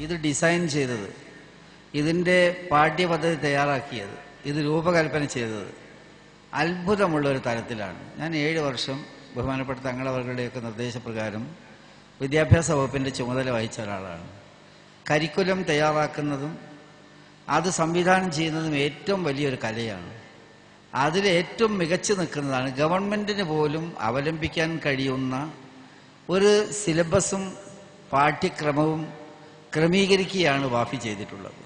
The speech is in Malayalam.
ഇത് ഡിസൈൻ ചെയ്തത്, ഇതിൻ്റെ പാഠ്യപദ്ധതി തയ്യാറാക്കിയത്, ഇത് രൂപകൽപ്പന ചെയ്തത് അത്ഭുതമുള്ളൊരു തരത്തിലാണ്. ഞാൻ 7 വർഷം ബഹുമാനപ്പെട്ട തങ്ങളവരുടെയൊക്കെ നിർദ്ദേശപ്രകാരം വിദ്യാഭ്യാസ വകുപ്പിൻ്റെ ചുമതല വഹിച്ച ഒരാളാണ്. കരിക്കുലം തയ്യാറാക്കുന്നതും അത് സംവിധാനം ചെയ്യുന്നതും ഏറ്റവും വലിയൊരു കലയാണ്. അതിലേറ്റവും മികച്ചു നിൽക്കുന്നതാണ് ഗവൺമെൻറ്റിന് പോലും അവലംബിക്കാൻ കഴിയുന്ന ഒരു സിലബസും പാഠ്യക്രമവും ക്രമീകരിക്കുകയാണ് വാഫി ചെയ്തിട്ടുള്ളത്.